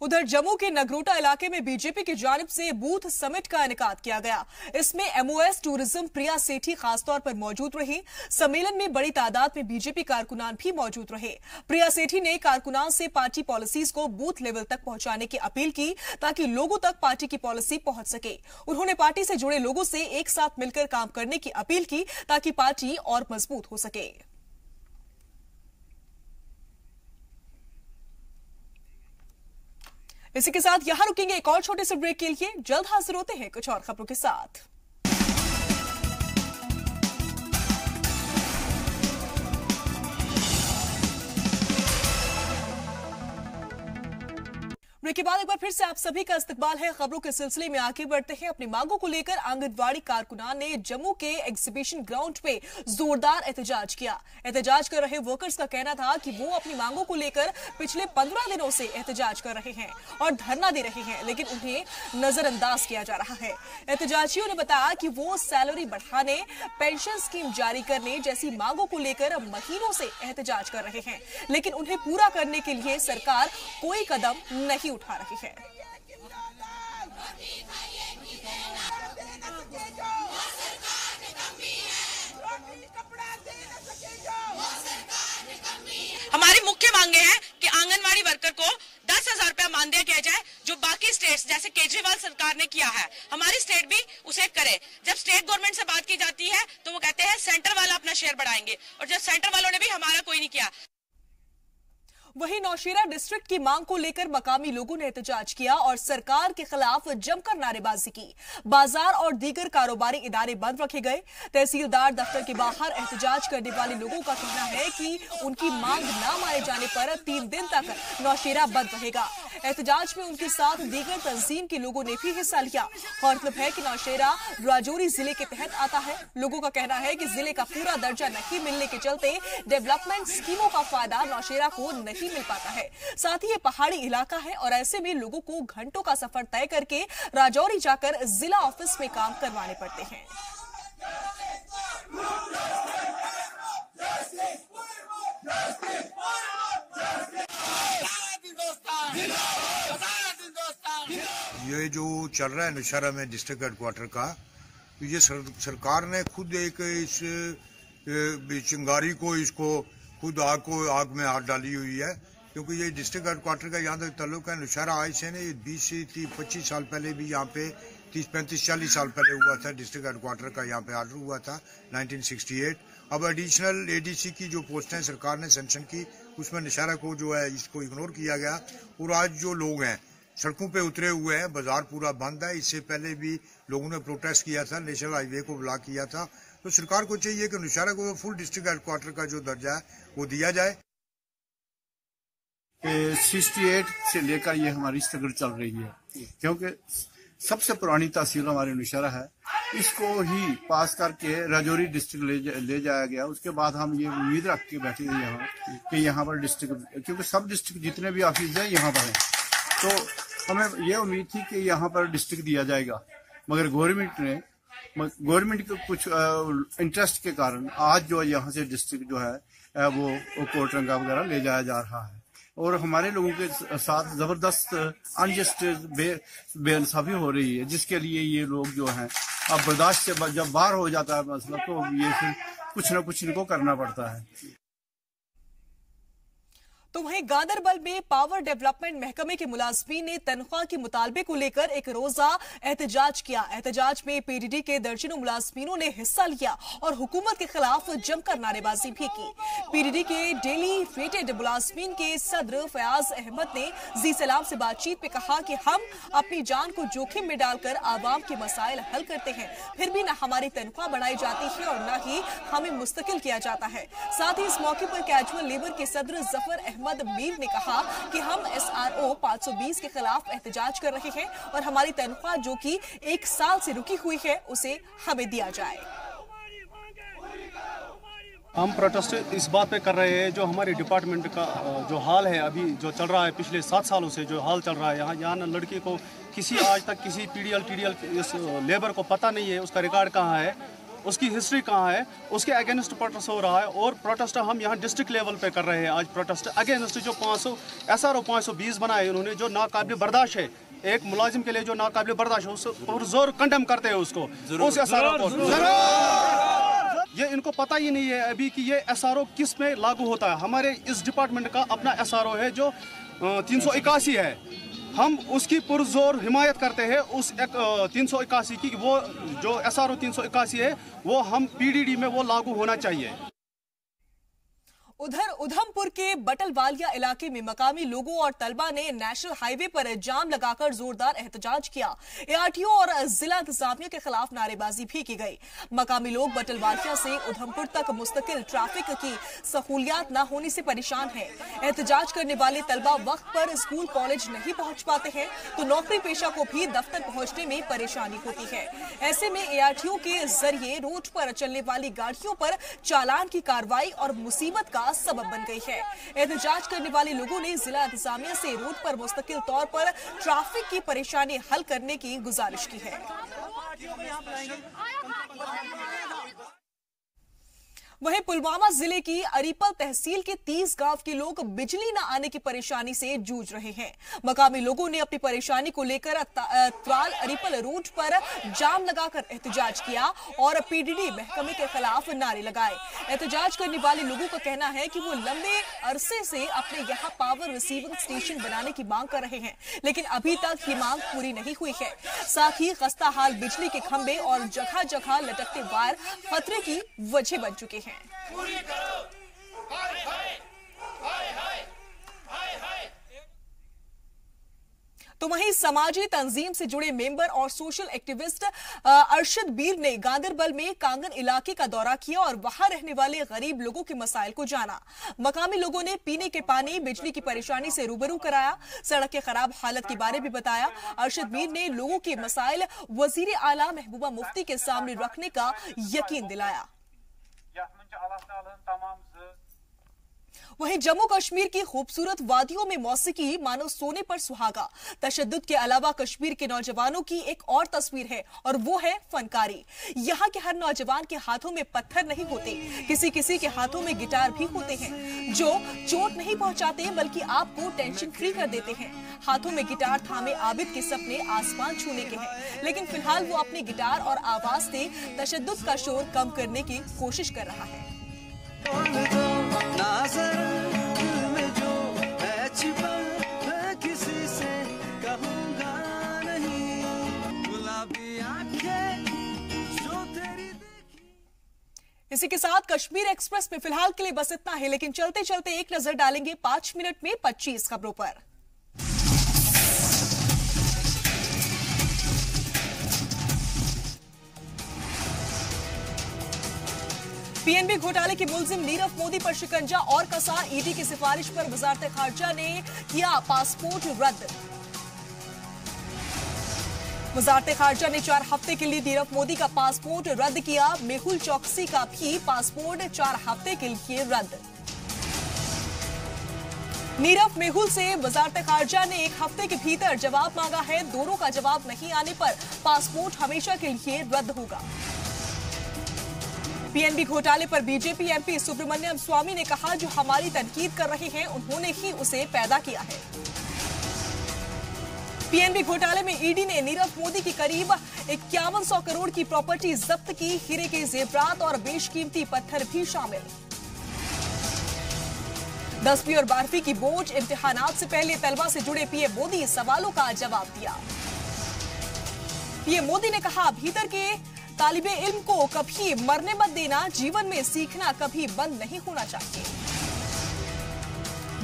Speaker 1: उधर जम्मू के नगरोटा इलाके में बीजेपी की जानिब से बूथ समिट का इनेकाद किया गया। इसमें MOS टूरिज्म प्रिया सेठी खासतौर पर मौजूद रही। सम्मेलन में बड़ी तादाद में बीजेपी कारकुनान भी मौजूद रहे। प्रिया सेठी ने कारकुनान से पार्टी पॉलिसीज को बूथ लेवल तक पहुंचाने की अपील की ताकि लोगों तक पार्टी की पॉलिसी पहुंच सके। उन्होंने पार्टी से जुड़े लोगों से एक साथ मिलकर काम करने की अपील की ताकि पार्टी और मजबूत हो सके। इसी के साथ यहां रुकेंगे एक और छोटे से ब्रेक के लिए। जल्द हाजिर होते हैं कुछ और खबरों के साथ। ब्रेक के बाद एक बार फिर से आप सभी का इस्तकबाल है। खबरों के सिलसिले में आगे बढ़ते हैं। अपनी मांगों को लेकर आंगनबाड़ी कारकुनान ने जम्मू के एग्जीबिशन ग्राउंड पे जोरदार एहतजाज किया। एहतजाज कर रहे वर्कर्स का कहना था कि वो अपनी मांगों को लेकर पिछले 15 दिनों से एहतजाज कर रहे हैं और धरना दे रहे हैं, लेकिन उन्हें नजरअंदाज किया जा रहा है। एहतजाजियों ने बताया कि वो सैलरी बढ़ाने, पेंशन स्कीम जारी करने जैसी मांगों को लेकर महीनों से एहतजाज कर रहे हैं, लेकिन उन्हें पूरा करने के लिए सरकार कोई कदम नहीं उठा रही है।
Speaker 19: हमारी मुख्य मांगे हैं कि आंगनवाड़ी वर्कर को 10,000 रुपया मानदेय किया जाए, जो बाकी स्टेट्स जैसे केजरीवाल सरकार ने किया है, हमारी स्टेट भी उसे करे। जब स्टेट गवर्नमेंट से बात की जाती है तो वो कहते हैं सेंटर वाला अपना शेयर बढ़ाएंगे, और जब सेंटर वालों ने भी हमारा कोई नहीं किया।
Speaker 1: वहीं नौशेरा डिस्ट्रिक्ट की मांग को लेकर मकामी लोगों ने एहतजाज किया और सरकार के खिलाफ जमकर नारेबाजी की। बाजार और दीगर कारोबारी इदारे बंद रखे गए। तहसीलदार दफ्तर के बाहर एहतजाज करने वाले लोगों का कहना है कि उनकी मांग न माने जाने पर 3 दिन तक नौशेरा बंद रहेगा। एहतजाज में उनके साथ दीगर तंजीम के लोगों ने भी हिस्सा लिया। गौरतलब है कि नौशेरा राजौरी जिले के तहत आता है। लोगों का कहना है कि जिले का पूरा दर्जा नहीं मिलने के चलते डेवलपमेंट स्कीमों का फायदा नौशेरा को नहीं मिल पाता है। साथ ही ये पहाड़ी इलाका है और ऐसे में लोगों को घंटों का सफर तय करके राजौरी जाकर जिला ऑफिस में काम करवाने पड़ते हैं।
Speaker 20: ये जो चल रहा है नौशेरा में डिस्ट्रिक्ट हेडक्वार्टर का, तो ये सरकार ने खुद एक इस चिंगारी को, इसको खुद आग में हाथ डाली हुई है, क्योंकि ये डिस्ट्रिक्ट हेडक्वार्टर का यहाँ तक ताल्लुक है। नौशेरा आज से ने 20 से 25 साल पहले भी यहाँ पे 30, 35, 40 साल पहले हुआ था। डिस्ट्रिक्ट हेडक्वार्टर का यहाँ पे ऑर्डर हुआ था 1968। अब एडिशनल ADC की जो पोस्टें सरकार ने सेंक्शन की, उसमें नौशेरा को जो है इसको इग्नोर किया गया, और आज जो लोग हैं सड़कों पे उतरे हुए हैं, बाजार पूरा बंद है। इससे पहले भी लोगों ने प्रोटेस्ट किया था, नेशनल हाईवे को ब्लॉक किया था। तो सरकार को चाहिए कि नौशेरा को फुल डिस्ट्रिक्ट हेडक्वार्टर का जो दर्जा है वो दिया जाए।
Speaker 21: 68 से लेकर ये हमारी स्ट्रगल चल रही है, क्योंकि सबसे पुरानी तहसील हमारी नौशहरा है, इसको ही पास करके राजौरी डिस्ट्रिक्ट ले जाया गया। उसके बाद हम ये उम्मीद रख के बैठे हैं यहाँ कि यहाँ पर डिस्ट्रिक्ट, क्योंकि सब डिस्ट्रिक्ट जितने भी ऑफिस हैं यहाँ पर हैं, तो हमें ये उम्मीद थी कि यहाँ पर डिस्ट्रिक्ट दिया जाएगा, मगर गवर्नमेंट के कुछ इंटरेस्ट के कारण आज जो यहाँ से डिस्ट्रिक्ट जो है वो कोटरंगा वगैरह ले जाया जा रहा है, और हमारे लोगों के साथ जबरदस्त अनजस्ट बेइंसाफी हो रही है, जिसके लिए ये लोग जो हैं अब बर्दाश्त से जब बाहर हो जाता है मसला, तो ये फिर कुछ ना कुछ इनको करना पड़ता है।
Speaker 1: तो वहीं गांदरबल में पावर डेवलपमेंट महकमे के मुलाजमीन ने तनख्वाह के मुतालबे को लेकर एक रोजा एहतजाज किया। एहतजाज में पीडीडी के दर्जनों मुलाजमीनों ने हिस्सा लिया और हुकूमत के खिलाफ जमकर नारेबाजी भी की। पीडीडी के डेली रेटेड मुलाजमीन के सदर फयाज अहमद ने जी सलाम से बातचीत में कहा कि हम अपनी जान को जोखिम में डालकर आवाम के मसाइल हल करते हैं, फिर भी न हमारी तनख्वाह बढ़ाई जाती है और न ही हमें मुस्तकिल किया जाता है। साथ ही इस मौके पर कैजुअल लेबर के सदर जफर अहमद मीर ने कहा कि हम SRO 520 के खिलाफ एहतजाज कर रहे हैं और हमारी तनख्वाह जो कि 1 साल से रुकी हुई है उसे हमें दिया जाए।
Speaker 22: हम प्रोटेस्ट इस बात पे कर रहे हैं, जो हमारे डिपार्टमेंट का जो हाल है अभी जो चल रहा है, पिछले 7 सालों से जो हाल चल रहा है यहाँ लड़की को किसी आज तक किसी PDL इस लेबर को पता नहीं है, उसका रिकॉर्ड कहाँ है, उसकी हिस्ट्री कहाँ है, उसके अगेंस्ट प्रोटेस्ट हो रहा है। और प्रोटेस्ट हम यहाँ डिस्ट्रिक्ट लेवल पे कर रहे हैं। आज प्रोटेस्ट अगेंस्ट जो 500 SRO 520 बनाए उन्होंने, जो नाकाबिल बर्दाश्त है, एक मुलाजिम के लिए जो नाकाबिल बर्दाश्त है, उसको पुरजोर कंडेम करते हैं उसको, उस SRO को। ये इनको पता ही नहीं है अभी कि ये SRO किस में लागू होता है। हमारे इस डिपार्टमेंट का अपना SRO है जो 381 है, हम उसकी पुरजोर हिमायत करते हैं उस 381 की। वो जो SRO 381 है वो हम PDD में वो लागू होना चाहिए।
Speaker 1: उधर उधमपुर के बटलवालिया इलाके में मकामी लोगों और तलबा ने नेशनल हाईवे पर जाम लगाकर जोरदार एहतजाज किया। ARTO और जिला इंतजामिया के खिलाफ नारेबाजी भी की गई। मकामी लोग बटलवालिया से उधमपुर तक मुस्तकिल ट्रैफिक की सहूलियात न होने से परेशान हैं। एहतजाज करने वाले तलबा वक्त पर स्कूल कॉलेज नहीं पहुंच पाते हैं तो नौकरी पेशा को भी दफ्तर पहुंचने में परेशानी होती है। ऐसे में ARTO के जरिए रोड पर चलने वाली गाड़ियों पर चालान की कार्रवाई और मुसीबत का सबब बन गई है। एहतजाज करने वाले लोगों ने जिला इंतजामिया से रोड पर मुस्तकिल तौर पर ट्रैफिक की परेशानी हल करने की गुजारिश की है। वहीं पुलवामा जिले की अरीपल तहसील के 30 गांव के लोग बिजली न आने की परेशानी से जूझ रहे हैं। मकामी लोगों ने अपनी परेशानी को लेकर त्राल अरीपल रोड पर जाम लगाकर एहतजाज किया और PDD महकमे के खिलाफ नारे लगाए। एहतजाज करने वाले लोगों का कहना है कि वो लंबे अरसे से अपने यहाँ पावर रिसीविंग स्टेशन बनाने की मांग कर रहे हैं, लेकिन अभी तक ये मांग पूरी नहीं हुई है। साथ ही खस्ता हाल बिजली के खंभे और जगह जगह लटकते वायर खतरे की वजह बन चुके हैं। तो वहीं समाजी तंजीम से जुड़े मेंबर और सोशल एक्टिविस्ट अरशद बीर ने गांदरबल में कांगन इलाके का दौरा किया और वहां रहने वाले गरीब लोगों के मसाइल को जाना। मकामी लोगों ने पीने के पानी, बिजली की परेशानी से रूबरू कराया, सड़क के खराब हालत के बारे में बताया। अरशद बीर ने लोगों के मसाइल वजीर आला महबूबा मुफ्ती के सामने रखने का यकीन दिलाया। वहीं जम्मू कश्मीर की खूबसूरत वादियों में मौसीकी मानो सोने पर सुहागा। तशद्दुद के अलावा कश्मीर के नौजवानों की एक और तस्वीर है और वो है फनकारी। यहाँ के हर नौजवान के हाथों में पत्थर नहीं होते, किसी किसी के हाथों में गिटार भी होते हैं जो चोट नहीं पहुंचाते बल्कि आपको टेंशन फ्री कर देते हैं। हाथों में गिटार थामे आबिद के सपने आसमान छूने के हैं, लेकिन फिलहाल वो अपने गिटार और आवाज से तशद्दुद का शोर कम करने की कोशिश कर रहा है। इसी के साथ कश्मीर एक्सप्रेस में फिलहाल के लिए बस इतना है, लेकिन चलते चलते एक नजर डालेंगे 5 मिनट में 25 खबरों पर। पीएनबी घोटाले के मुलजिम नीरव मोदी पर शिकंजा और कसा। ईडी की सिफारिश पर वजारत खारजा ने किया पासपोर्ट रद्द। वजारत खारजा ने 4 हफ्ते के लिए नीरव मोदी का पासपोर्ट रद्द किया। मेहुल चौकसी का भी पासपोर्ट 4 हफ्ते के लिए रद्द। नीरव मेहुल से वजारत खारजा ने 1 हफ्ते के भीतर जवाब मांगा है। दोनों का जवाब नहीं आने पर पासपोर्ट हमेशा के लिए रद्द होगा। पीएनबी घोटाले पर बीजेपी एमपी सुब्रमण्यम स्वामी ने कहा, जो हमारी तनकीद कर रहे हैं उन्होंने ही उसे पैदा किया है। पीएनबी घोटाले में ईडी ने नीरव मोदी की करीब 5100 करोड़ की प्रॉपर्टी जब्त की। हीरे के जेवरात और बेशकीमती पत्थर भी शामिल। 10वीं और 12वीं की बोर्ड इम्तिहानात से पहले तलबा से जुड़े पीएम मोदी सवालों का जवाब दिया। पीएम मोदी ने कहा, भीतर के तालिबे इल्म को कभी मरने मत देना। जीवन में सीखना कभी बंद नहीं होना चाहिए।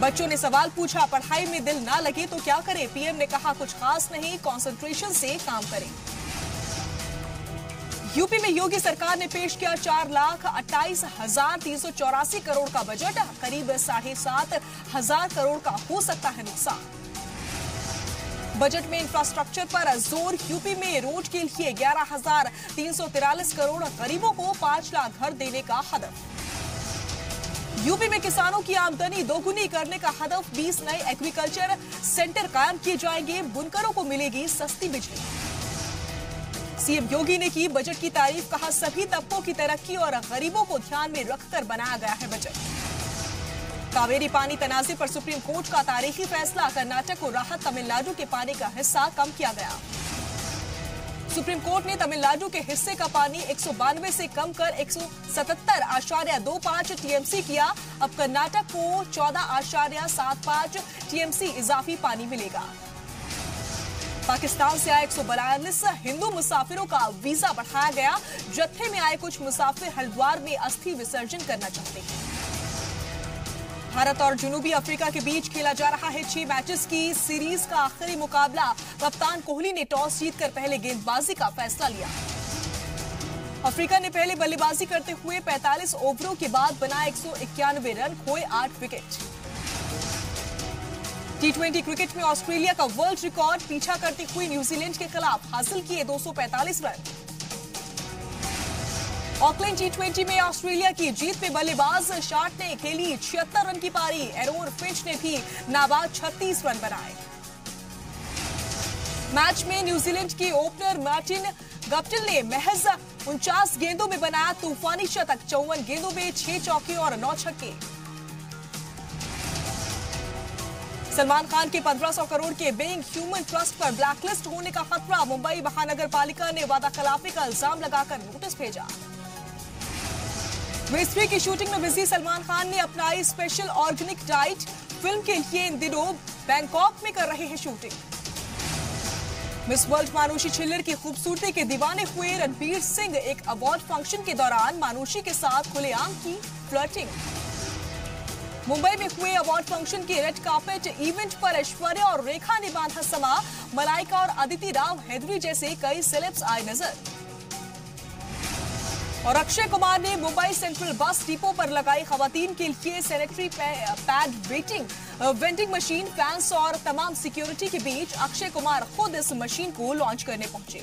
Speaker 1: बच्चों ने सवाल पूछा, पढ़ाई में दिल ना लगे तो क्या करें? पीएम ने कहा, कुछ खास नहीं, कंसंट्रेशन से काम करें। यूपी में योगी सरकार ने पेश किया 4,28,384 करोड़ का बजट। करीब 7,500 करोड़ का हो सकता है नुकसान। बजट में इंफ्रास्ट्रक्चर पर जोर। यूपी में रोड के लिए 11,343 करोड़। गरीबों को 5 लाख घर देने का हदफ। यूपी में किसानों की आमदनी दोगुनी करने का हदफ। 20 नए एग्रीकल्चर सेंटर कायम किए जाएंगे। बुनकरों को मिलेगी सस्ती बिजली। सीएम योगी ने की बजट की तारीफ। कहा, सभी तबकों की तरक्की और गरीबों को ध्यान में रखकर बनाया गया है बजट। कावेरी पानी तनाजे पर सुप्रीम कोर्ट का तारीखी फैसला। कर्नाटक को राहत। तमिलनाडु के पानी का हिस्सा कम किया गया। सुप्रीम कोर्ट ने तमिलनाडु के हिस्से का पानी 192 से कम कर 177.25 टीएमसी किया। अब कर्नाटक को 14.75 टीएमसी इजाफी पानी मिलेगा। पाकिस्तान से आए 142 हिंदू मुसाफिरों का वीजा बढ़ाया गया। जत्थे में आए कुछ मुसाफिर हरिद्वार में अस्थि विसर्जन करना चाहते हैं। भारत और जनूबी अफ्रीका के बीच खेला जा रहा है 6 मैचेस की सीरीज का आखिरी मुकाबला। कप्तान कोहली ने टॉस जीतकर पहले गेंदबाजी का फैसला लिया। अफ्रीका ने पहले बल्लेबाजी करते हुए 45 ओवरों के बाद बनाए 191 रन, खोए 8 विकेट। T20 क्रिकेट में ऑस्ट्रेलिया का वर्ल्ड रिकॉर्ड पीछा करते हुए न्यूजीलैंड के खिलाफ हासिल किए 245 रन। ऑकलैंड T20 में ऑस्ट्रेलिया की जीत में बल्लेबाज शार्ट ने खेली 76 रन की पारी। एरोन फिंच ने भी नाबाद 36 रन बनाए। मैच में न्यूजीलैंड के ओपनर मार्टिन गप्टिल ने महज 49 गेंदों में बनाया तूफानी शतक। 54 गेंदों में 6 चौके और 9 छक्के। सलमान खान के 1500 करोड़ के बेइंग ह्यूमन ट्रस्ट पर ब्लैकलिस्ट होने का खतरा। मुंबई महानगर पालिका ने वादा खिलाफी का इल्जाम लगाकर नोटिस भेजा। मिस्ट्री की शूटिंग में बिजी सलमान खान ने अपनाई स्पेशल ऑर्गेनिक डाइट। फिल्म के लिए इन दिनों बैंकॉक में कर रहे हैं shooting. Miss world Manushi Chhillar की खूबसूरती के दीवाने हुए रणवीर सिंह। एक अवार्ड फंक्शन के दौरान मानुषी के साथ खुलेआम की फ्लर्टिंग। मुंबई में हुए अवार्ड फंक्शन के रेड कार्पेट इवेंट पर ऐश्वर्या और रेखा ने बांधा समा। मलाइका और अदिति राव हैदरी जैसे कई सेलेब्स आए नजर। और अक्षय कुमार ने मुंबई सेंट्रल बस डिपो पर लगाई खवातीन के लिए sanitary pad vending machine. Fans और तमाम सिक्योरिटी के बीच अक्षय कुमार खुद इस मशीन को लॉन्च करने पहुंचे।